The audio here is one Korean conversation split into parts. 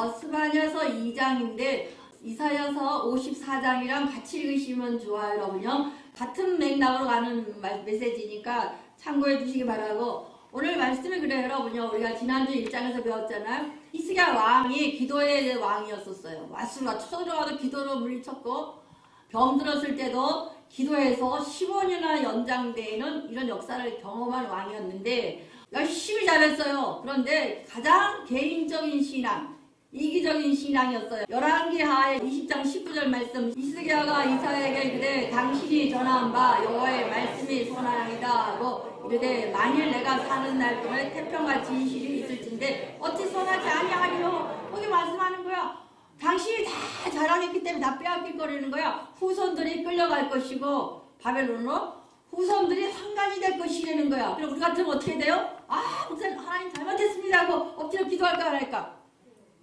스바냐서 2장인데 이사야서 54장이랑 같이 읽으시면 좋아요, 여러분요. 같은 맥락으로 가는 메시지니까 참고해 주시기 바라고, 오늘 말씀이 그래요, 여러분요. 우리가 지난주 1장에서 배웠잖아요. 히스기야 왕이 기도의 왕이었었어요. 와수가 쳐들어가도 기도로 물리쳤고, 병들었을 때도 기도해서 15년이나 연장되는 이런 역사를 경험한 왕이었는데 열심히 잘했어요. 그런데 가장 개인적인 신앙, 이기적인 신앙이었어요. 열왕기하 20장 19절 말씀, 히스기야가 이사야에게 이르되 당신이 전한 바 여호와의 말씀이 선하니이다 하고 이르되 만일 내가 사는 날 동안에 태평과 진실이 있을진데 어찌 선하지 아니하리요. 거기 말씀하는 거야. 당신이 다 자랑했기 때문에 다 빼앗길 거라는 거야. 후손들이 끌려갈 것이고 바벨론으로 후손들이 환관이 될 것이라는 거야. 그럼 우리 같으면 어떻게 돼요? 목사님 하나님 잘못했습니다 하고 엎드려 기도할까 안 할까?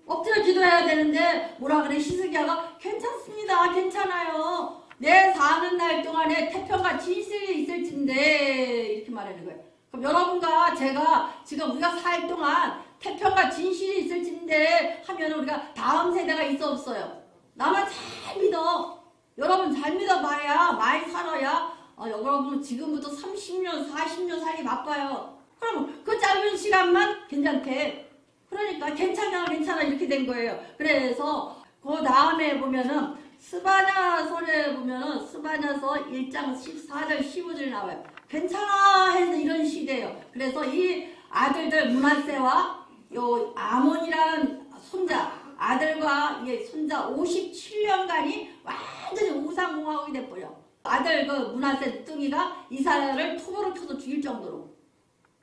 엎드려 기도해야 되는데 뭐라 그래? 히스기야가 괜찮습니다. 괜찮아요. 내 사는 날 동안에 태평과 진실이 있을진데 이렇게 말하는 거예요. 그럼 여러분과 제가 지금 우리가 살 동안 태평과 진실이 있을진데 하면 우리가 다음 세대가 있어 없어요? 나만 잘 믿어. 여러분 잘 믿어봐야 많이 살아야 여러분 지금부터 30년 40년 살기 바빠요. 그럼 그 짧은 시간만 괜찮대. 그러니까 괜찮아 이렇게 된 거예요. 그래서 그 다음에 보면은 스바냐서에 보면은 스바냐서 1장 14절 15절 나와요. 괜찮아 해서 이런 시대예요. 그래서 이 아들들 문하세와 요 아몬이라는 손자 아들과 손자 57년간이 완전히 우상공화국이 돼버려. 아들 그 문하세 뚱이가 이사야를 톱으로 쳐서 죽일 정도로,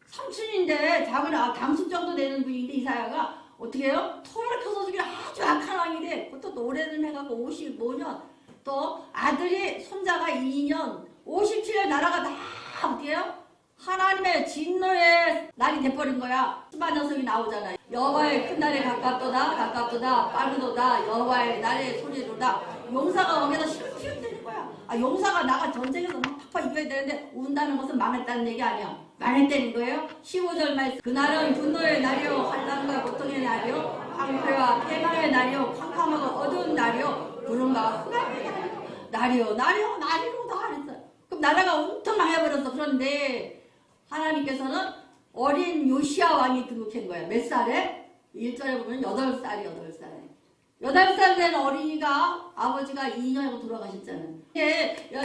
삼촌인데 자기는 당숙 정도 되는 분인데 이사야가 어떻게 해요? 톱으로 쳐서 죽이는 아주 악한 왕이 돼. 그것도 오래는 해갖고 55년, 또 아들이 손자가 2년, 57년 나라가 다 어떻게 해요? 하나님의 진노의 날이 돼버린 거야. 스바냐서이 나오잖아요. 여호와의 큰 날에 가깝도다 빠르도다 여호와의 날의 소리로다. 용사가 거기서 시름시름 거야. 용사가 나가 전쟁에서 막 팍팍 이겨야 되는데 운다는 것은 망했다는 얘기 아니야. 망했다는 거예요. 15절 말씀, 그날은 분노의 날이요 환난과 고통의 날이요 황폐와 폐망의 날이요 캄캄하고 어두운 날이요 구름과 흑암의 날이요 날이로다 그랬어요. 그럼 나라가 엄청 망해버렸어. 그런데 하나님께서는 어린 요시야 왕이 등극한 거예요. 몇 살에? 1절에 보면 8살이 8살 된 어린이가 아버지가 2년이고 돌아가셨잖아요.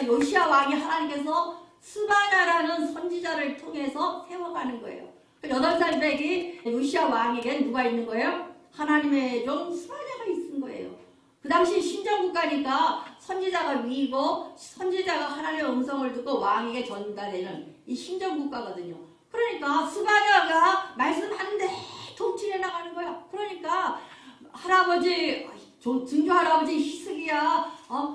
요시야 왕이 하나님께서 스바냐라는 선지자를 통해서 세워가는 거예요. 8살 배기 요시야 왕에게 누가 있는 거예요? 하나님의 종 스바냐가 있은 거예요. 그 당시 신정국가니까 선지자가 위이고 선지자가 하나님의 음성을 듣고 왕에게 전달되는 이 신정국가거든요. 그러니까 스바냐가 말씀하는데 통치해 나가는 거야. 그러니까 할아버지 증조 할아버지 히스기야,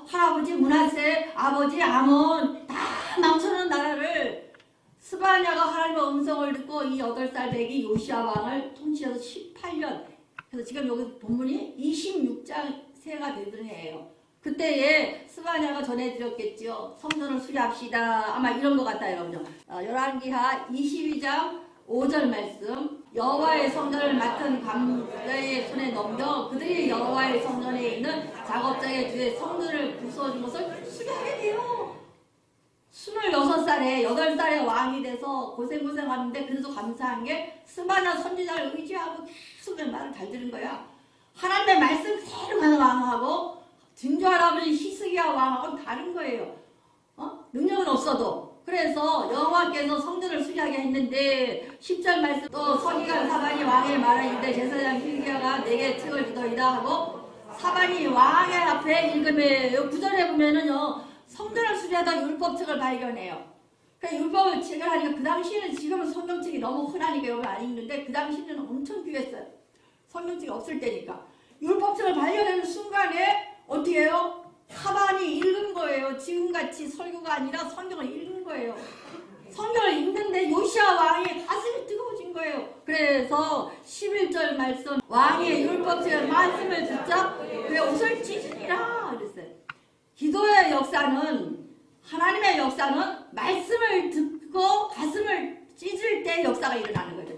할아버지 문하세, 아버지 아몬 다 망쳐놓은 나라를 스바냐가 하나님의 음성을 듣고 이 8살 배기 요시야 왕을 통치해서 18년. 그래서 지금 여기 본문이 26장 세가 되던 해예요. 그때에 스바냐가 전해드렸겠지요. 성전을 수리합시다. 아마 이런 것 같아요, 여러분요. 열왕기하 22장 5절 말씀, 여호와의 성전을 맡은 감자의 손에 넘겨 그들이 여호와의 성전에 있는 작업자의 뒤에 성전을 부숴준 것을 수리하게 돼요. 26살에 8살에 왕이 돼서 고생하는데 그래도 감사한 게 스바냐 선지자를 의지하고 계속 말을 잘 들은 거야. 하나님의 말씀 그대로 가는 왕하고 증조 할아버지 히스기야 왕하고는 다른 거예요. 능력은 없어도. 그래서 여호와께서 성전을 수리하게 했는데 10절 말씀, 또 서기관 사반이 왕의 말을 이르되 제사장 hil기야가 내게 책을 주더이다 하고 사반이 왕의 앞에 읽음에 9절에 보면은요 성전을 수리하다 율법책을 발견해요. 그 율법을 책을 하니까 그 당시에는 지금은 성경책이 너무 흔하니까 여기 안 읽는데 그 당시에는 엄청 귀했어요. 성경책이 없을 때니까. 율법책을 발견하는 순간에 어떻게 해요? 사반이 읽은 거예요. 지금같이 설교가 아니라 성경을 읽은 거예요. 성경을 읽는데 요시야 왕의 가슴이 뜨거워진 거예요. 그래서 11절 말씀, 왕의 율법책의 말씀을 듣자 그의 옷을 찢으리라 그랬어요. 기도의 역사는, 하나님의 역사는 말씀을 듣고 가슴을 찢을 때 역사가 일어나는 거죠.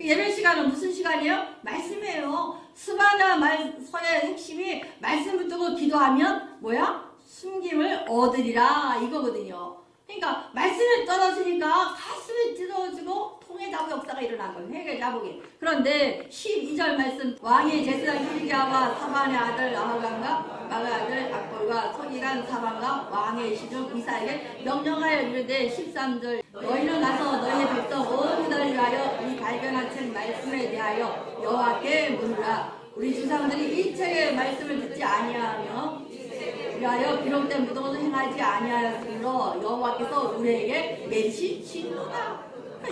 예배 시간은 무슨 시간이에요? 말씀이에요. 스바냐 서의 핵심이 말씀을 두고 기도하면 뭐야? 숨김을 얻으리라 이거거든요. 그러니까 말씀이 떨어지니까 가슴이 찢어지고 통해 자국 역사가 일어난 거예요. 회개 자국이. 그런데 12절 말씀 왕의 제사장 힐기야와 사반의 아들 아하간과 마의 아들 악볼과 서기관 사반과 왕의 시중 이사에게 명령하여 이르되 13절 너희는 가서 너희의 백성 온 유다를 위하여 이 발견한 책 말씀에 대하여 여호와께 물으라. 우리 조상들이 이 책의 말씀을 듣지 아니하며 위하여 기록된 무도도 행하지 아니하였으므로 여호와께서 우리에게 맺으시노라.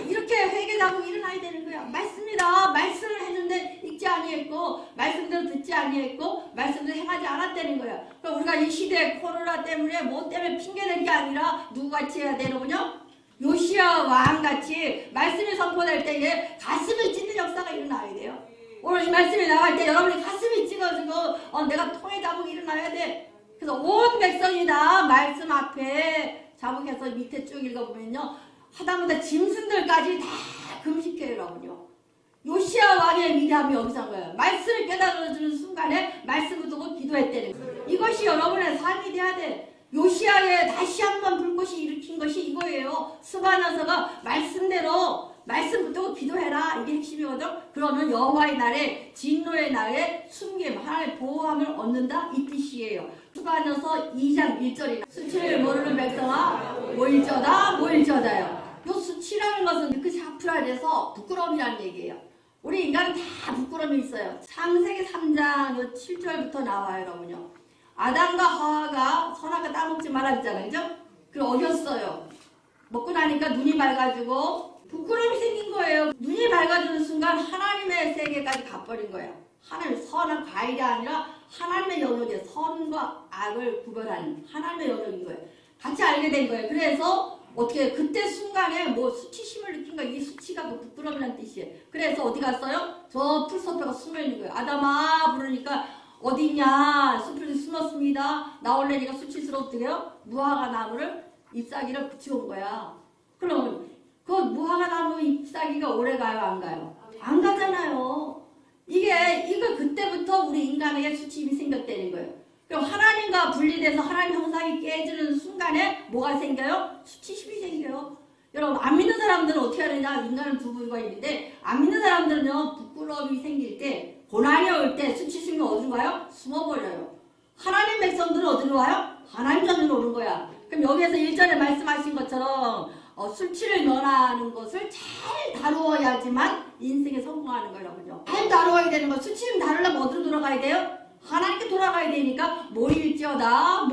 이렇게 회개 자국이 일어나야 되는 거야. 말씀이다. 말씀을 했는데 읽지 아니했고 말씀대로 듣지 아니했고 말씀대로 행하지 않았다는 거야. 그럼 우리가 이 시대 코로나 때문에 뭐 때문에 핑계낼 게 아니라 누구같이 해야 되는군요? 요시야 왕같이 말씀이 선포될 때에 가슴을 찢는 역사가 일어나야 돼요. 오늘 이 말씀이 나갈 때 여러분이 가슴이 찢어지고 내가 통해 자국이 일어나야 돼. 그래서 온 백성이 다 말씀 앞에 자복해서 밑에 쭉 읽어보면요. 하다못해 짐승들까지 다 금식해요, 여러분요. 요시야 왕의 위대함이 여기서 한 거예요. 말씀을 깨달아주는 순간에 말씀을 두고 기도했다는 거예요. 이것이 여러분의 삶이 돼야 돼. 요시야에 다시 한번 불꽃이 일으킨 것이 이거예요. 스바나서가 말씀대로 말씀 붙들고 기도해라. 이게 핵심이거든. 그러면 여호와의 날에 진노의 날에 숨김 하나님의 보호함을 얻는다 이 뜻이에요. 스바냐서 2장 1절이나 수치를 모르는 백성아 모일저다 모일저다요. 요 수치라는 것은 그 사프라에서 부끄러움이라는 얘기예요. 우리 인간은 다 부끄러움이 있어요. 창세기 3장 7절부터 나와요, 여러분요. 아담과 하와가 선악과 따먹지 말았잖아요, 그죠? 그걸 어겼어요. 먹고 나니까 눈이 밝아지고 부끄러움이 생긴 거예요. 눈이 밝아지는 순간 하나님의 세계까지 가버린 거예요. 하나님 선한 과일이 아니라 하나님의 영역에 선과 악을 구별하는 하나님의 영역인 거예요. 같이 알게 된 거예요. 그래서 어떻게 그때 순간에 뭐 수치심을 느낀 거예요. 이 수치가 뭐 부끄러움이라는 뜻이에요. 그래서 어디 갔어요? 저 풀숲에 숨어 있는 거예요. 아담아 부르니까 어디 있냐? 숲에 숨었습니다. 나올래니까 수치스럽대요. 무화과 나무를 잎사귀를 붙여온 거야. 그럼 그 무화과 나무 잎사귀가 오래 가요, 안 가요? 안 가잖아요. 이거 그때부터 우리 인간에게 수치심이 생겼다는 거예요. 그럼 하나님과 분리돼서 하나님 형상이 깨지는 순간에 뭐가 생겨요? 수치심이 생겨요. 여러분 안 믿는 사람들은 어떻게 하느냐? 인간은 두 부류가 있는데 안 믿는 사람들은요 부끄러움이 생길 때 고난이 올 때 수치심이 어디로 가요? 숨어버려요. 하나님 백성들은 어디로 와요? 하나님 전으로 오는 거야. 그럼 여기에서 1절에 말씀하신 것처럼 수치를 면하는 것을 잘 다루어야지만 인생에 성공하는 거예요, 여러분요. 잘 다루어야 되는 거. 수치를 다루려면 어디로 돌아가야 돼요? 하나님께 돌아가야 되니까 모일지어다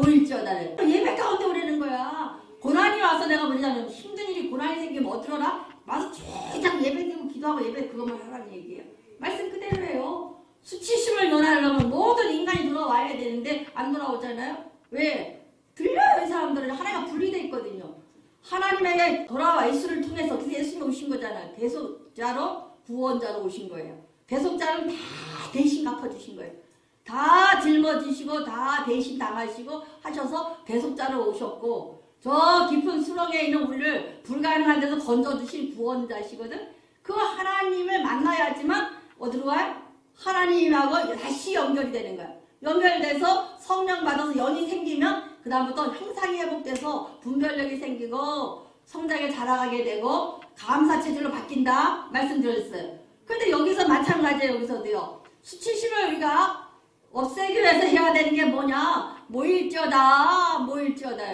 예배 가운데 오라는 거야. 고난이 와서 내가 뭐냐면 힘든 일이 고난이 생기면 어디로 나? 와서 최장 예배드리고 기도하고 예배 그것만 하라는 얘기예요. 말씀 그대로예요. 수치심을 면하려면 모든 인간이 돌아와야 되는데 안 돌아오잖아요. 왜? 들려요. 이 사람들은 하나님과 분리되어 있거든요. 하나님에게 돌아와 예수를 통해서 그래서 예수님이 오신 거잖아요. 대속자로 구원자로 오신 거예요. 대속자는 다 대신 갚아주신 거예요. 다 짊어지시고 다 대신 당하시고 하셔서 대속자로 오셨고 저 깊은 수렁에 있는 우리를 불가능한 데서 건져주신 구원자시거든. 그 하나님을 만나야지만 어디로 가요? 하나님하고 다시 연결이 되는 거야. 연결돼서 성령 받아서 연이 생기면 그 다음부터 형상이 회복돼서 분별력이 생기고 성장에 자라가게 되고 감사체질로 바뀐다 말씀드렸어요. 그런데 여기서 마찬가지예요. 여기서도요. 수치심을 우리가 없애기 위해서 해야 되는 게 뭐냐? 모일지어다.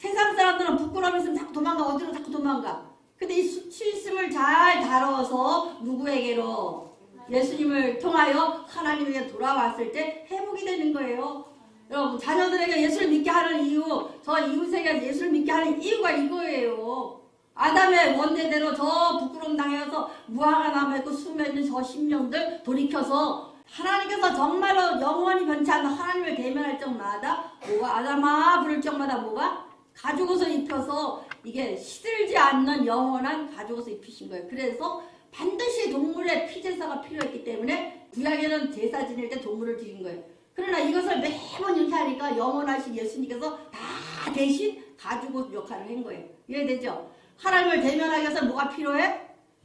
세상 사람들은 부끄러움이 있으면 자꾸 도망가. 어디로 자꾸 도망가. 근데 이 수치심을 잘 다뤄서 누구에게로? 예수님을 통하여 하나님에게 돌아왔을 때 회복이 되는 거예요. 여러분 자녀들에게 예수를 믿게 하는 이유, 저 이웃에게 예수를 믿게 하는 이유가 이거예요. 아담의 원대대로 저 부끄러움 당해서 무화과 나무에 그 숨어있는 저 심령들 돌이켜서 하나님께서 정말로 영원히 변치 않는 하나님을 대면할 적마다 뭐가 아담아 부를 적마다 뭐가 가죽옷을 입혀서 이게 시들지 않는 영원한 가죽옷을 입히신 거예요. 그래서 반드시 동물의 피제사가 필요했기 때문에 구약에는 제사 지낼 때 동물을 드린 거예요. 그러나 이것을 매번 이렇게 하니까 영원하신 예수님께서 다 대신 가죽옷 역할을 한 거예요. 이해되죠? 하나님을 대면하기 위해서 뭐가 필요해?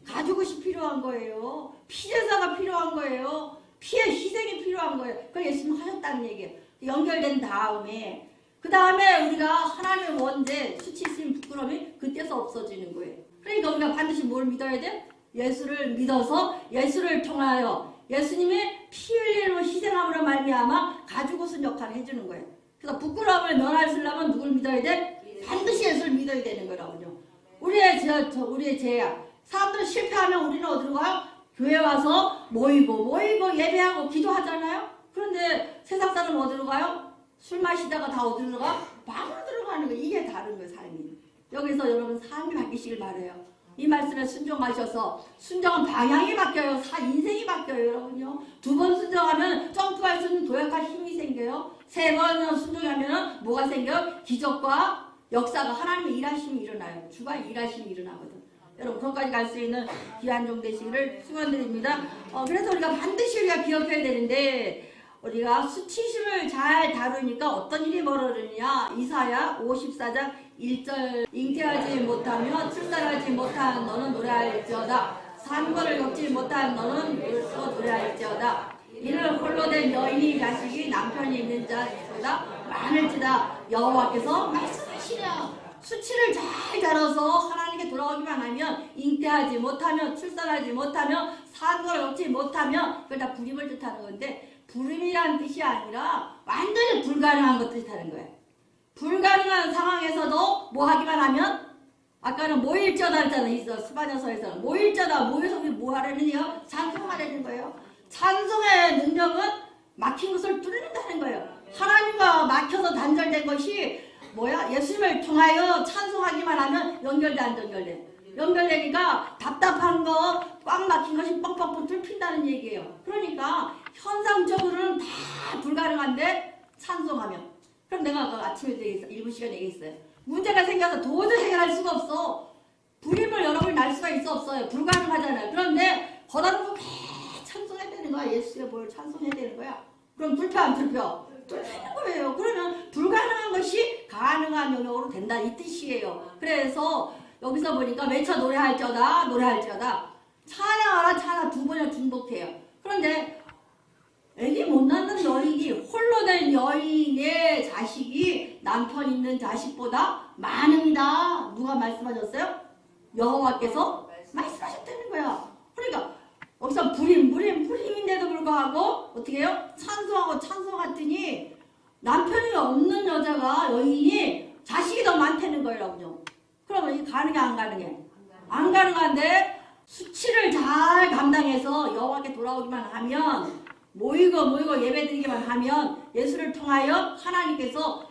가죽옷이 필요한 거예요. 피제사가 필요한 거예요. 피의 희생이 필요한 거예요. 그걸 그걸 예수님 하셨다는 얘기예요. 연결된 다음에 그 다음에 우리가 하나님의 원죄, 수치심, 부끄러움이 그때서 없어지는 거예요. 그러니까 우리가 반드시 뭘 믿어야 돼? 예수를 믿어서 예수를 통하여 예수님의 피 흘리는 희생함으로 말미암아 가지고 쓴 역할을 해주는 거예요. 그래서 부끄러움을 면하시려면 누굴 믿어야 돼? 반드시 예수를 믿어야 되는 거라고요. 우리의 죄야. 사람들은 실패하면 우리는 어디로 가요? 교회 와서 모이고 예배하고 기도하잖아요. 그런데 세상 사람은 어디로 가요? 술 마시다가 다 어디로 가? 방으로 들어가는 거예요. 이게 다른 거예요, 삶이. 여기서 여러분 삶이 바뀌시길 바래요. 이 말씀에 순종하셔서 순종은 방향이 바뀌어요. 인생이 바뀌어요, 여러분요. 2번 순종하면 점프할 수 있는 도약할 힘이 생겨요. 3번 순종하면 뭐가 생겨요? 기적과 역사가 하나님의 일하심이 일어나요. 주가 일하심이 일어나거든. 여러분 그것까지 갈 수 있는 귀한 종 되시기를 축원드립니다. 그래서 우리가 반드시 우리가 기억해야 되는데 우리가 수치심을 잘 다루니까 어떤 일이 벌어지느냐. 이사야 54장 1절 잉태하지 못하며 출산하지 못한 너는 노래할지어다. 산고를 겪지 못한 너는 울써 노래할지어다. 이는 홀로 된 여인이 자식이 남편이 있는 자보다 많을지다. 여호와께서 말씀하시랴. 수치를 잘 다뤄서 하나님께 돌아오기만 하면 잉태하지 못하며 출산하지 못하며 산고를 겪지 못하며 그걸 다 불임을 뜻하는 건데 불임이라는 뜻이 아니라 완전히 불가능한 것 뜻하는 거예요. 불가능한 상황에서도 뭐 하기만 하면 아까는 모일자다 했잖아요. 스바냐서에서는 모일자다. 모여서 우리 뭐 하려느냐? 찬송하려는 거예요. 찬송의 능력은 막힌 것을 뚫는다는 거예요. 하나님과 막혀서 단절된 것이 뭐야? 예수님을 통하여 찬송하기만 하면 연결돼 안 연결돼? 연결되니까 답답한 거, 꽉 막힌 것이 뻥뻥뻥 뚫힌다는 얘기예요. 그러니까 현상적으로는 다 불가능한데 찬송하면. 그럼 내가 아침에 얘기했어. 1분 얘기했어요. 문제가 생겨서 도저히 해결할 수가 없어. 불임을 여러분이 날 수가 있어 없어요. 불가능하잖아요. 그런데 거다놓고 찬송해야 되는 거야. 예수의 뭘 찬송해야 되는 거야. 그럼 뚫혀 안 뚫혀? 뚫리는 거예요. 그러면 불가능한 것이 가능한 영역으로 된다 이 뜻이에요. 그래서 여기서 보니까 외쳐 노래할지어다 찬양하라 찬양 2번이나 중복해요. 그런데 애기 못 낳는 여인이 홀로 된 여인의 자식이 남편 있는 자식보다 많으니라. 누가 말씀하셨어요? 여호와께서 말씀하셨다는 거야. 그러니까 여기서 불임인데도 불구하고 어떻게 해요? 찬송했더니 남편이 없는 여인이 자식이 더 많다는 거예요. 그러면 이게 가능해 안 가능해? 안 가능한데 수치를 잘 감당해서 여호와께 돌아오기만 하면 모이고 예배드리기만 하면 예수를 통하여 하나님께서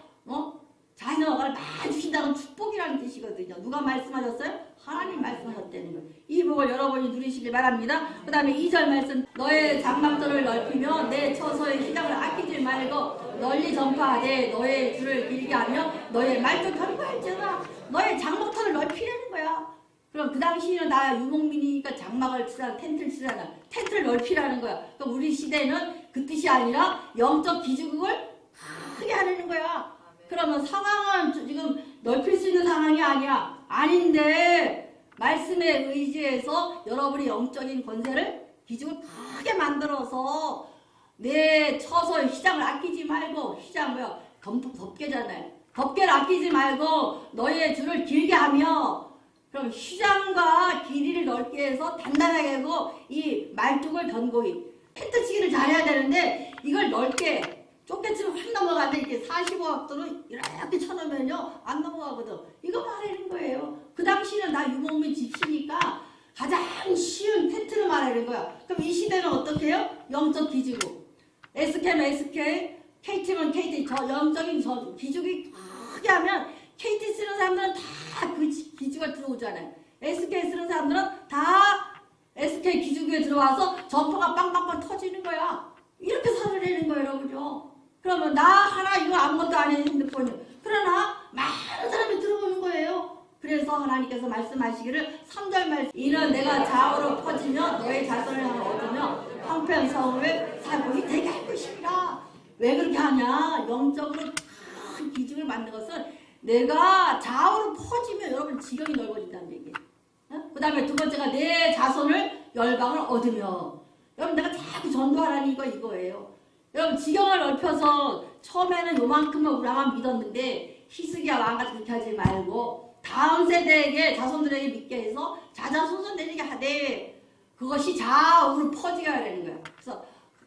자신의 영광을 많이 주신다는 축복이라는 뜻이거든요. 누가 말씀하셨어요? 하나님 말씀하셨다는 거예요. 이 복을 여러분이 누리시길 바랍니다. 그 다음에 2절 말씀 너의 장막들을 넓히며 내 처소의 휘장을 아끼지 말고 널리 전파하되 너의 줄을 길게 하며 너의 말도 견고할지어다. 너의 장막터를 넓히려는 거야. 그럼 그 당시에는 나 유목민이니까 장막을 치라 텐트를 치라는 텐트를 넓히라는 거야. 그럼 우리 시대는 그 뜻이 아니라 영적 기준을 크게 하려는 거야. 그러면 상황은 지금 넓힐 수 있는 상황이 아니야. 아닌데 말씀에 의지해서 여러분이 영적인 권세를 기준을 크게 만들어서 내 처소의 휘장을 아끼지 말고 휘장 뭐야? 덮개잖아요. 덮개를 아끼지 말고 너의 줄을 길게 하며 그럼 휘장과 길이를 넓게 해서 단단하게 하고 이 말뚝을 견고히 텐트 치기를 잘해야 되는데 이걸 넓게 좁게 치면 확 넘어가는데 이렇게 45각도로 이렇게 쳐놓으면요 안 넘어가거든. 이거 말하는 거예요. 그 당시에는 나 유목민 집시니까 가장 쉬운 텐트를 말하는 거야. 그럼 이 시대는 어떻게 해요? 영적 기준으로 SK면 SK, KT면 KT 저 영적인 저 기준이 크게 하면 KT 쓰는 사람들은 다 그 기주가 들어오잖아요. SK 쓰는 사람들은 다 SK 기주에 들어와서 점퍼가 빵빵빵 터지는 거야. 이렇게 살아내는 거예요, 여러분요. 그러면 나 하나 이거 아무것도 안 해 핸드폰이. 그러나 많은 사람이 들어오는 거예요. 그래서 하나님께서 말씀하시기를 3절 말씀 이는 내가 좌우로 퍼지며 너의 자손을 얻으며 형편성을 살고이 되게 할 것이라. 왜 그렇게 하냐? 영적으로 큰 기준을 만든 것은 내가 좌우로 퍼지면 여러분 지경이 넓어진다는 얘기예요. 그 다음에 2번째가 내 자손을 열방을 얻으며 여러분 내가 자꾸 전도하라는 이거예요. 여러분 지경을 넓혀서 처음에는 요만큼만 우라만 믿었는데 히스기야 왕같이 그렇게 하지 말고 다음 세대에게 자손들에게 믿게 해서 자자손손들에게 하되 그것이 좌우로 퍼지게 하려는 거야. 그래서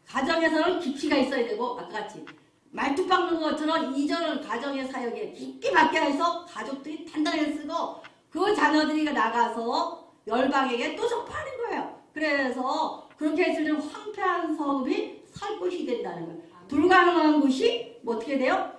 가정에서는 깊이가 있어야 되고 아까 같이 말뚝 박는 것처럼 이전은 가정의 사역에 깊게 받게 해서 가족들이 단단하게 쓰고 그 자녀들이 나가서 열방에게 또 전파하는 거예요. 그래서 그렇게 했을 때 황폐한 성읍이 살 곳이 된다는 거예요. 불가능한 것이 뭐 어떻게 돼요?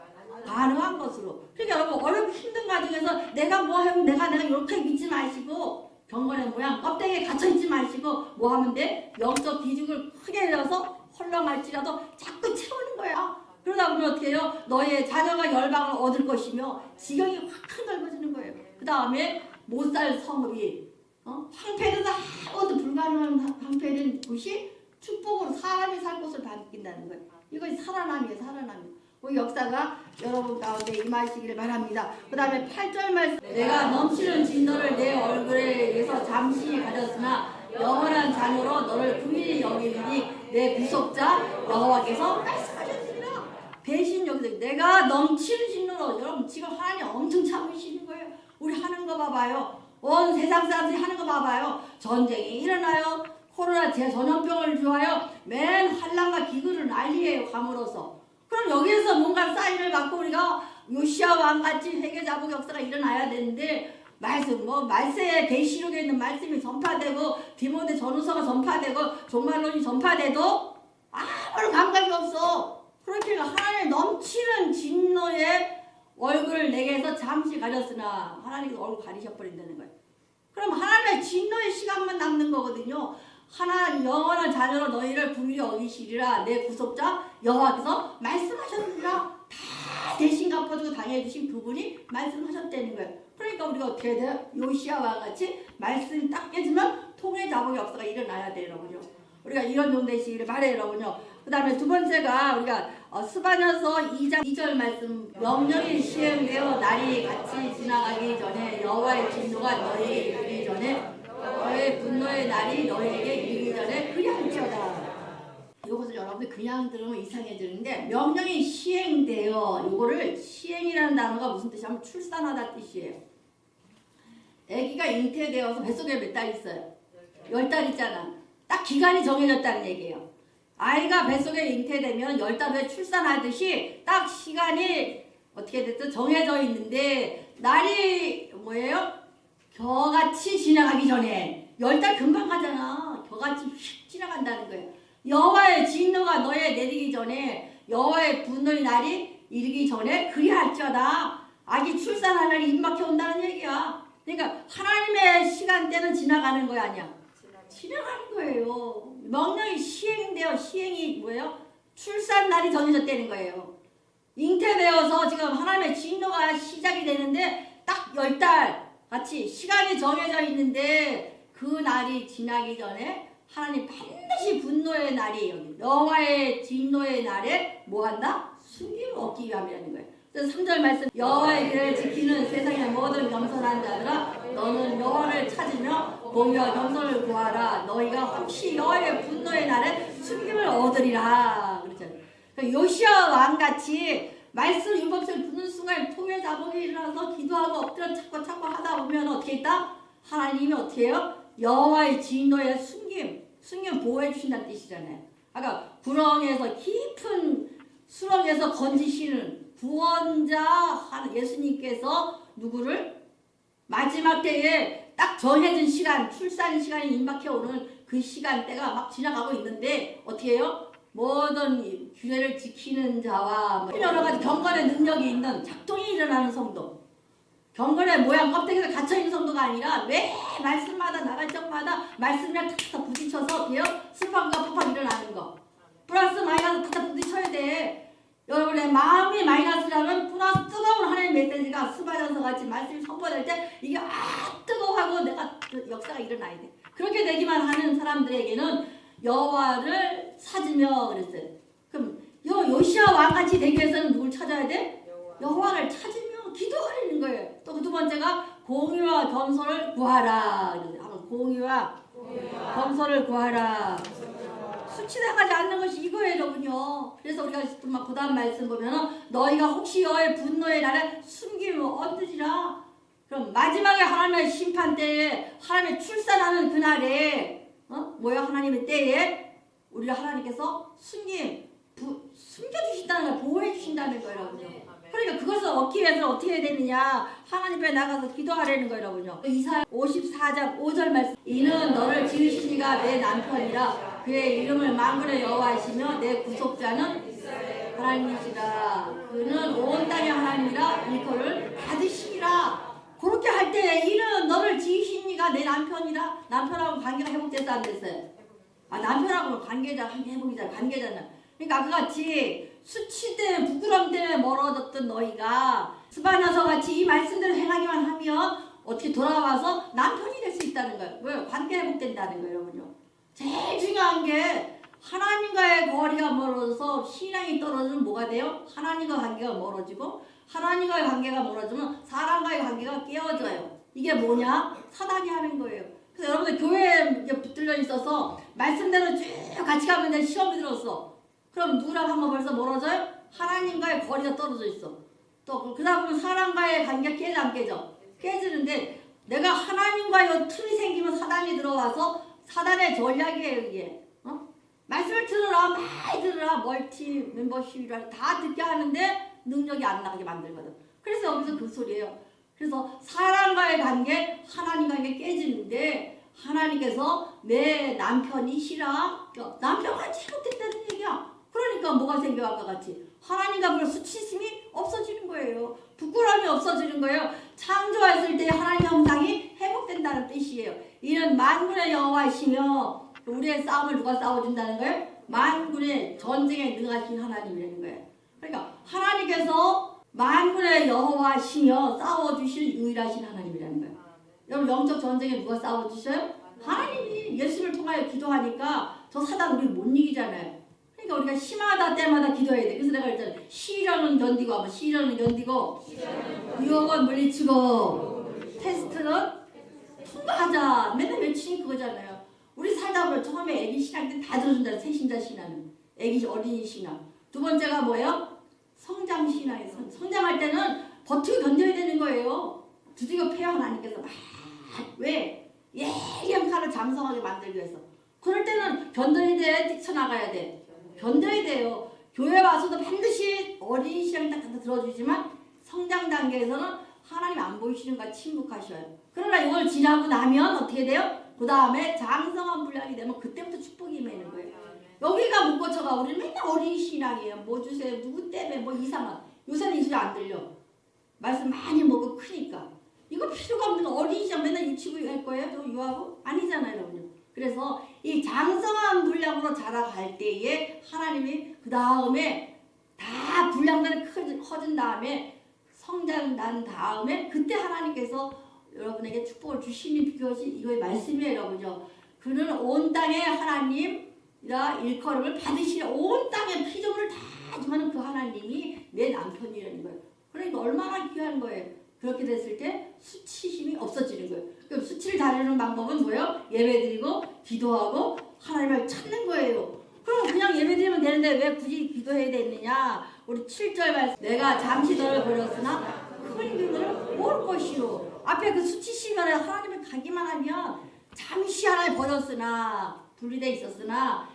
가능한 것으로. 그러니까 여러분 어렵고 힘든 가정에서 내가 뭐 하면 내가 이렇게 믿지 마시고 경건의 모양 껍데기에 갇혀있지 마시고 뭐 하면 돼? 영적 기죽을 크게 내려서 헐렁할지라도 자꾸 채우는 거야. 그러다 보면 어떻게 해요? 너의 자녀가 열방을 얻을 것이며 지경이 확 넓어지는 거예요. 그 다음에 못 살 성읍이 황폐돼서 아무것도 불가능한 황폐된 곳이 축복으로 사람이 살 곳을 바뀐다는 거예요. 이것이 살아남이에요. 살아남이. 그 역사가 여러분 가운데 임하시기를 바랍니다. 그 다음에 8절 말씀 내가 넘치는 진노를 내 얼굴에 의해서 잠시 가졌으나 영원한 잔으로 너를 긍휼히 여기니 내 구속자 여호와께서 말씀하셨습니다. 배신 여기서 내가 넘치는 진노로 여러분 지금 하나님 엄청 참으시는 거예요. 우리 하는 거 봐봐요. 온 세상 사람들이 하는 거 봐봐요. 전쟁이 일어나요. 코로나 전염병을 주하여 맨 환난과 기근을 난리예요. 감으로써. 그럼 여기에서 뭔가 사인을 받고 우리가 요시야 왕같이 회개자복 역사가 일어나야 되는데 말세에 계시록에 있는 말씀이 전파되고 디모데 전후서가 전파되고 종말론이 전파돼도 아무런 감각이 없어. 그렇게 하나님의 넘치는 진노의 얼굴을 내게서 잠시 가렸으나 하나님께서 얼굴 가리셔버린다는 거예요. 그럼 하나님의 진노의 시간만 남는 거거든요. 하나님 영원한 자녀로 너희를 긍휼히 여기시리라 내 구속자 여호와께서 말씀하셨느니라. 다 대신 갚아주고 당해주신 그분이 말씀하셨다는 거예요. 그러니까 우리가 어떻게 해야 돼요? 요시야와 같이 말씀이 딱 깨지면 통의 자복의 역사가 일어나야 돼요. 여러분요. 우리가 이런 종 되시기를 바래요. 여러분요. 그 다음에 두 번째가 우리가 스바냐서 2장 2절 말씀 명령이 시행되어 날이 같이 지나가기 전에 여호와의 진노가 너희에게 이르기 전에 너의 분노의 날이 너희에게 이르기 전에 그리할지어다. 이것을 여러분이 그냥 들으면 이상해지는데 명령이 시행되어 이거를 시행이라는 단어가 무슨 뜻이냐면 출산하다 뜻이에요. 아기가 잉태되어서 뱃속에 몇 달 있어요? 10달 있잖아. 딱 기간이 정해졌다는 얘기예요. 아이가 뱃속에 잉태되면 10달 후에 출산하듯이 딱 시간이 어떻게 됐죠? 정해져 있는데 날이 뭐예요? 겨같이 지나가기 전에 10달 금방 가잖아. 겨같이 휙 지나간다는 거예요. 여호와의 진노가 너에 내리기 전에 여호와의 분노의 날이 이르기 전에 그리할지어다. 아기 출산할 날이 입막혀 온다는 얘기야. 그러니까 하나님의 시간대는 지나가는 거야 아니야? 지나가는 거예요. 명령이 시행되어 시행이 뭐예요? 출산 날이 정해졌다는 거예요. 잉태되어서 지금 하나님의 진노가 시작이 되는데 딱 10달 같이 시간이 정해져 있는데 그 날이 지나기 전에 하나님 반드시 분노의 날이 여기 여호와의 진노의 날에 뭐한다? 숨김을 얻기 위함이라는 거예요. 그래서 3절 말씀 여호와의 길을 지키는 세상의 모든 겸손한 자들아 너는 여호와를 찾으며 공의와 겸손을 구하라. 너희가 혹시 여호와의 분노의 날에 숨김을 얻으리라. 그렇잖아요. 그러니까 요시야 왕같이 말씀 율법서를 붙는 순간 통의 자복이 일어나서 기도하고 엎드려 찾고 하다 보면 어떻게 있다? 하나님이 어떻게 해요? 여호와의 진노의 숨김 보호해 주신다는 뜻이잖아요. 아까 구렁에서 깊은 수렁에서 건지시는 구원자 예수님께서 누구를 마지막 때에 딱 정해진 시간 출산 시간이 임박해 오는 그 시간대가 막 지나가고 있는데 어떻게 해요? 모든 규례를 지키는 자와 여러 가지 경건의 능력이 있는 작동이 일어나는 성도. 경건의 모양 껍데기가 갇혀있는 성도가 아니라 왜 말씀마다 나갈 적마다 말씀이랑 탁탁 부딪혀서 돼요? 슬픔과 폭발 일어나는 거. 플러스 마이너스 탁탁 부딪혀야 돼. 여러분의 마음이 마이너스라면 플러스 뜨거운 하나님의 메시지가 스바냐서 같이 말씀이 선포될 때 이게 뜨거워하고 내가 역사가 일어나야 돼. 그렇게 되기만 하는 사람들에게는 여호와를 찾으며 그랬어요. 그럼 요시야 왕같이 되기 위해서는 누굴 찾아야 돼? 여호와를 찾으며 기도하는 거예요. 또 두 번째가 공의와 겸손을 구하라. 한번 공의와 겸손을 구하라. 수치당하지 않는 것이 이거예요, 여러분요. 그래서 우리가 그 다음 말씀 보면은 너희가 혹시 여호와의 분노의 날에 숨기면 얻으리라. 그럼 마지막에 하나님의 심판 때에 하나님의 출산하는 그날에 뭐야 하나님의 때에 우리가 하나님께서 숨겨주신다는 거예요. 보호해주신다는 거예요, 여러분요. 그러니까 그것을 얻기 위해서 어떻게 해야 되느냐, 하나님 앞에 나가서 기도하라는 거예요, 여러분요. 이사야 54장 5절 말씀. 이는 너를 지으신 이가 내 남편이라 그의 이름을 만군의 여호와이시며 내 구속자는 하나님이시라. 그는 온 땅의 하나님이라 일컬을 받으시리라. 그렇게 할 때 이는 너를 지으신 이가 내 남편이라. 남편하고 관계가 회복됐어 안 됐어요? 남편하고 관계자 회복이잖아. 관계잖아. 그러니까 그같이 수치 때문에 부끄러움 때문에 멀어졌던 너희가 스바냐서 같이 이 말씀대로 행하기만 하면 어떻게 돌아와서 남편이 될 수 있다는 거예요. 왜? 관계 회복된다는 거예요, 여러분요. 제일 중요한 게 하나님과의 거리가 멀어져서 신앙이 떨어지면 뭐가 돼요? 하나님과 관계가 멀어지고, 하나님과의 관계가 멀어지면 사람과의 관계가 깨어져요. 이게 뭐냐? 사단이 하는 거예요. 그래서 여러분들 교회에 붙들려 있어서 말씀대로 쭉 같이 가면 돼. 시험이 들었어. 그럼 누구랑 한번 벌써 멀어져요? 하나님과의 거리가 떨어져 있어. 또 그러다 보면 사람과의 관계가 깨져 안 깨져? 깨지는데 내가 하나님과의 틈이 생기면 사단이 들어와서 사단의 전략이에요, 이게. 말씀을 들으라, 많이 들으라, 멀티 멤버십이라 다 듣게 하는데 능력이 안 나가게 만들거든. 그래서 여기서 그 소리예요. 그래서 사람과의 관계, 하나님과의 관계 깨지는데 하나님께서 내 남편이시라. 남편과 잘못됐다는 얘기야. 그러니까 뭐가 생겨 아까 같이 하나님과 그 수치심이 없어지는 거예요. 부끄러움이 없어지는 거예요. 창조했을 때 하나님 형상이 회복된다는 뜻이에요. 이는 만군의 여호와이시며 우리의 싸움을 누가 싸워준다는 거예요? 만군의 전쟁에 능하신 하나님이라는 거예요. 그러니까 하나님께서 만군의 여호와시며 싸워주실 유일하신 하나님이라는 거예요. 여러분 영적 전쟁에 누가 싸워주셔요? 하나님이. 예수를 통하여 기도하니까 저 사단 우리 못 이기잖아요. 그러니까 우리가 심하다 때마다 기도해야 돼. 그래서 내가 그랬잖아. 시련은 견디고 하면 시련은 견디고 유혹은 물리치고 테스트는 통과하자. 맨날 외치는 그거잖아요. 우리 살다 보면 처음에 애기 신앙 때 다 들어준다. 새신자 신앙은. 애기 어린이 신앙. 두 번째가 뭐예요? 성장 신앙이에요. 성장할 때는 버티고 견뎌야 되는 거예요. 두들겨 패요 하나님께서 막. 왜? 예리한 칼을 장성하게 만들기 위해서. 그럴 때는 견뎌야 돼. 뛰쳐나가야 돼. 견뎌야 돼요. 교회 와서도 반드시 어린이 신앙이 딱 들어주지만 성장 단계에서는 하나님 안 보이시는가 침묵하셔요. 그러나 이걸 지나고 나면 어떻게 돼요? 그 다음에 장성한 분량이 되면 그때부터 축복이 임하는 거예요. 여기가 못 고쳐가. 우리는 맨날 어린이 신앙이에요. 뭐 주세요. 누구 때문에 뭐 이상한. 요새는 이 소리 안 들려. 말씀 많이 먹고 크니까. 이거 필요가 없는 어린이 신앙 맨날 유치부 할 거예요? 저 유하고? 아니잖아요, 여러분. 그래서 이 장성한 분량으로 자라갈 때에 하나님이 그 다음에 다 분량들이 커진 다음에 성장 난 다음에 그때 하나님께서 여러분에게 축복을 주시는 그것이 이거의 말씀이에요, 여러분요. 그는 온 땅의 하나님이라 일컬음을 받으시려. 온 땅의 피조물을 다 주하는 그 하나님이 내 남편이라는 거예요. 그러니까 얼마나 귀한 거예요. 그렇게 됐을 때 수치심이 없어지는 거예요. 그럼 수치를 다루는 방법은 뭐예요? 예배드리고 기도하고 하나님을 찾는 거예요. 그럼 그냥 예배드리면 되는데 왜 굳이 기도해야 되느냐? 우리 7절 말씀. 내가 잠시 너를 버렸으나 큰 기도를 모을 것이요. 앞에 그 수치심이 아니라 하나님을 가기만 하면 잠시 하나님 버렸으나 분리되어 있었으나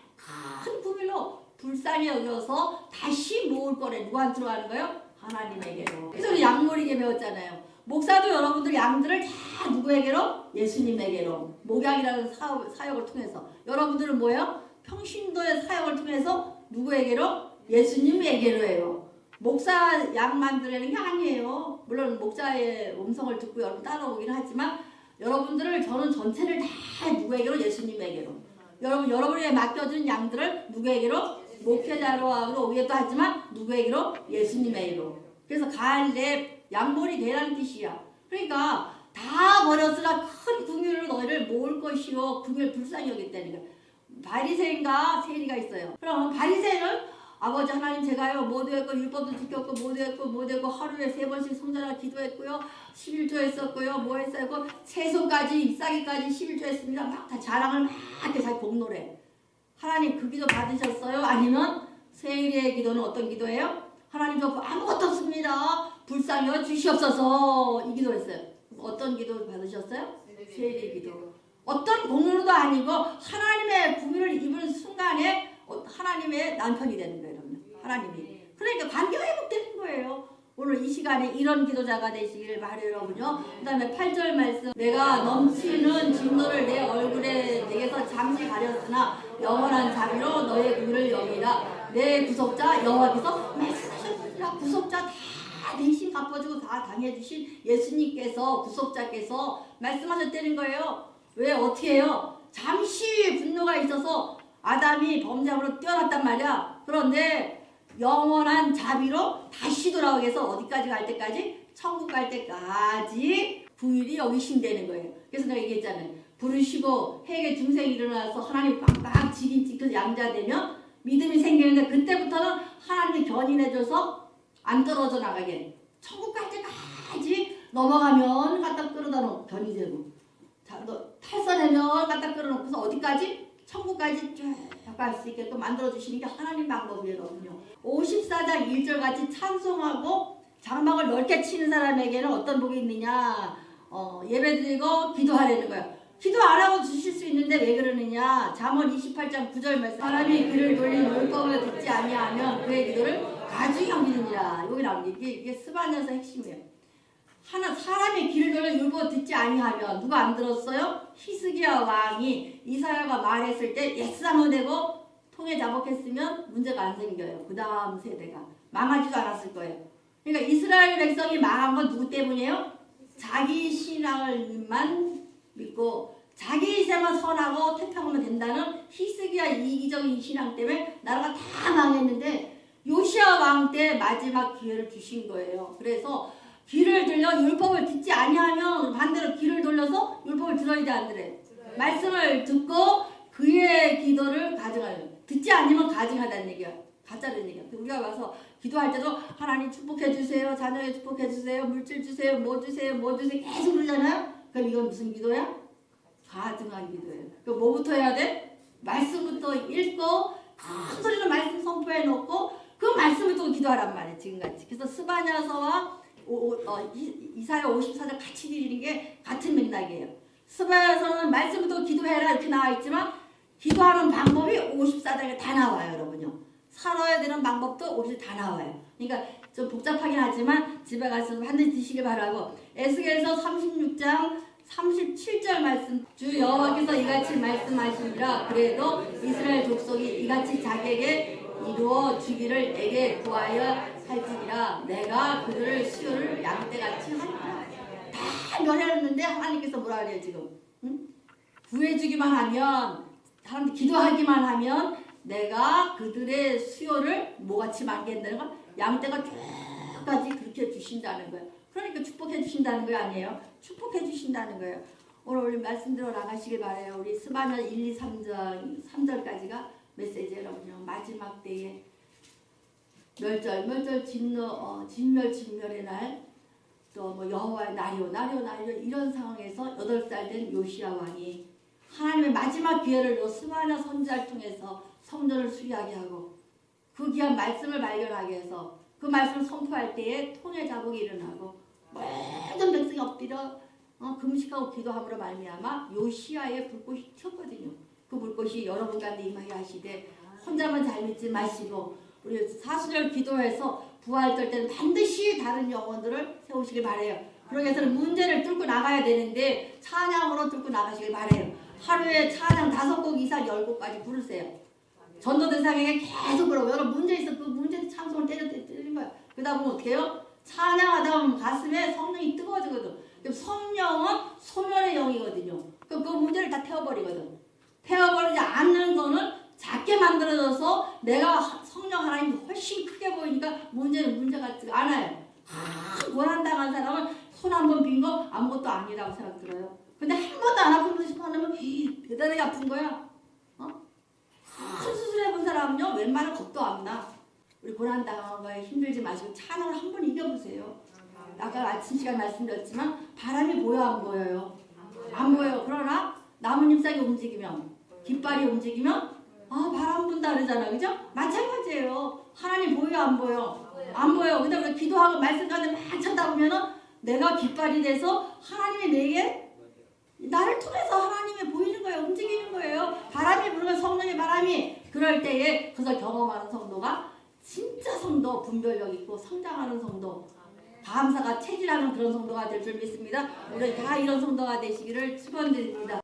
큰 구밀로 불쌍히 여겨서 다시 모을 거래. 누구한테 들어가는 거예요? 하나님에게로. 그래서 우리 양모리게 배웠잖아요. 목사도 여러분들 양들을 다 누구에게로? 예수님에게로. 목양이라는 사역을 통해서. 여러분들은 뭐예요? 평신도의 사역을 통해서 누구에게로? 예수님에게로 해요. 목사 양 만들라는 게 아니에요. 물론 목사의 음성을 듣고 여러분 따라오긴 하지만 여러분들을 저는 전체를 다 누구에게로? 예수님에게로. 여러분에게 맡겨준 양들을 누구에게로? 목회자로 하고 오기도 하지만 누구에게로? 예수님에게로. 그래서 갈렙 양몰이 되라는 뜻이야. 그러니까 다 버렸으나 큰 궁유를 너희를 모을 것이요. 궁유를 불쌍히 여겼다는 거야. 바리새인과 세리가 있어요. 그럼 바리새인은 아버지 하나님 제가요 모두했고 율법도 지켰고 모두했고 하루에 3번씩 성전을 기도했고요. 11조 했었고요. 뭐 했었고 채소까지 잎사귀까지 11조 했습니다. 막 다 자랑을 막 이렇게 자기 복노래. 하나님 그 기도 받으셨어요? 아니면 세례의 기도는 어떤 기도예요? 하나님 저 아무것도 없습니다. 불쌍히 주시옵소서 이 기도했어요. 어떤 기도 받으셨어요? 세례 기도. 어떤 공로도 아니고 하나님의 구비를 입은 순간에 하나님의 남편이 되는 거예요. 여러분. 하나님이. 그러니까 관계가 회복되는 거예요. 오늘 이 시간에 이런 기도자가 되시길 바라요, 여러분요. 그 다음에 8절 말씀. 내가 넘치는 진노를 내 얼굴에 내게서 잠시 가렸으나 영원한 자비로 너의 구비를 여기라. 내 구속자 여호와께서 말씀하셨느니라. 구속자 다 대신 갚아주고 다 당해주신 예수님께서 구속자께서 말씀하셨다는 거예요. 왜 어떻게 해요? 잠시 분노가 있어서 아담이 범죄함으로 뛰어났단 말이야. 그런데 영원한 자비로 다시 돌아오게 해서 어디까지 갈 때까지? 천국 갈 때까지 부일이 여기신다는 거예요. 그래서 내가 얘기했잖아요. 부르시고 해에 중생이 일어나서 하나님 빵빵 지긴 지켜서 양자되면 믿음이 생기는데 그때부터는 하나님이 견인해줘서 안 떨어져 나가게 천국 갈 때까지 넘어가면 갖다 끌어다 놓고 견이 되고 자, 너 탈선하면 갖다 끌어놓고서 어디까지? 천국까지 쭉 갈 수 있게 또 만들어주시는 게 하나님 방법이거든요. 54장 1절 같이 찬송하고 장막을 넓게 치는 사람에게는 어떤 복이 있느냐? 예배드리고 기도하라는 거예요. 기도 안 하고 주실 수 있는데 왜 그러느냐? 잠언 28장 9절 말씀. 사람이 귀를 돌린 율법을 듣지 아니하면 그의 기도를 가증히 여기느니라. 여기 나오는 게 이게 스바냐서 핵심이에요. 사람의 귀를 돌려 율법을 듣지 아니하면 누가 안 들었어요? 히스기야 왕이 이사야가 말했을 때 예스라고 되고 통에 자복했으면 문제가 안 생겨요. 그 다음 세대가 망하지도 않았을 거예요. 그러니까 이스라엘 백성이 망한 건 누구 때문이에요? 자기 신앙을만 믿고 자기 이세만 선하고 태평하면 된다는 히스기야 이기적인 신앙 때문에 나라가 다 망했는데 요시야 왕 때 마지막 기회를 주신 거예요. 그래서 귀를 들려 율법을 듣지 아니하면 반대로 귀를 돌려서 율법을 들어야 돼 안 들어요? 말씀을 듣고 그의 기도를 가증하려. 듣지 않으면 가증하다는 얘기야. 가짜는 얘기야. 우리가 와서 기도할 때도 하나님 축복해 주세요. 자녀에 축복해 주세요. 물질 주세요. 뭐 주세요. 뭐 주세요. 계속 그러잖아요. 그럼 이건 무슨 기도야? 가증한 기도예요. 그럼 뭐부터 해야 돼? 말씀부터 읽고 큰 소리로 말씀 선포해 놓고 그 말씀을 또 기도하란 말이에요. 지금같이. 그래서 스바냐서와 이사야 54절 같이 드리는 게 같은 맥락이에요. 스바야서는 말씀부터 기도해라 이렇게 나와 있지만 기도하는 방법이 54절에 다 나와요, 여러분요. 살아야 되는 방법도 50절 다 나와요. 그러니까 좀 복잡하긴 하지만 집에 가서 반드시 드시길 바라고. 에스겔서 36장 37절 말씀. 주 여호와께서 이같이 말씀하시니라. 그래도 이스라엘 족속이 이같이 자기에게 이루어 주기를 내게 구하여 할지니라. 내가 그들을 수요를 양떼같이 하리라. 다 면했는데 하나님께서 뭐라 그래요 지금? 응? 구해주기만 하면 사람들 기도하기만 하면 내가 그들의 수요를 뭐같이 만든다는 건 양떼가 쭉까지 그렇게 주신다는 거예요. 그러니까 축복해 주신다는 거 아니에요? 축복해 주신다는 거예요. 오늘 우리 말씀대로 나가시길 바라요. 우리 스바냐 1, 2, 3절까지가 메시지예요. 여러분요. 마지막 때에 멸절 진멸의 날, 또 뭐 여호와의 날이요 이런 상황에서 8살 된 요시야 왕이 하나님의 마지막 기회를 스바냐 선지자를 통해서 성전을 수리하게 하고 그 귀한 말씀을 발견하게 해서 그 말씀을 선포할 때에 통의 자복이 일어나고 모든 백성이 엎드려 금식하고 기도함으로 말미암아 요시야의 불꽃이 튀었거든요. 그 불꽃이 여러분 가운데 임하게 하시되 혼자만 잘 믿지 마시고 우리 사순절 기도해서 부활절 때는 반드시 다른 영혼들을 세우시길 바라요. 그러기 위해서는 문제를 뚫고 나가야 되는데 찬양으로 뚫고 나가시길 바라요. 하루에 찬양 5곡 이상 10곡까지 부르세요. 전도대상에게 계속 그러고 여러분 문제 있어 그 문제 찬송을 때리는 거야. 그러다 보면 어떻게 해요? 찬양하다 보면 가슴에 성령이 뜨거워지거든. 성령은 소멸의 영이거든요. 그 문제를 다 태워버리거든. 태워버리지 않는 거는 작게 만들어져서 내가 성령 하나님이 훨씬 크게 보이니까 문제는 문제 같지가 않아요. 고난당한 사람은 손 한 번 빈 거 아무것도 아니라고 생각 들어요. 근데 한 번도 안 아프면서 손하면 대단하게 아픈 거야. 큰 수술해본 사람은요 웬만한 겁도 안 나. 우리 고난당한 거에 힘들지 마시고 찬양을 한 번 이겨보세요. 아까 아침 시간 말씀드렸지만 바람이 보여 안 보여요? 안 보여요. 그러나 나뭇잎 싹이 움직이면 깃발이 움직이면 바람 분다 그러잖아. 그죠? 마찬가지예요. 하나님 보여 안 보여? 안 보여. 근데 우리 기도하고 말씀 가운데 막 쳐다보면은 내가 깃발이 돼서 하나님이 내게 나를 통해서 하나님이 보이는 거예요. 움직이는 거예요. 바람이 부르면 성령의 바람이 그럴 때에 그것을 경험하는 성도가 진짜 성도, 분별력 있고 성장하는 성도, 감사가 체질하는 그런 성도가 될 줄 믿습니다. 우리 다 이런 성도가 되시기를 축원드립니다.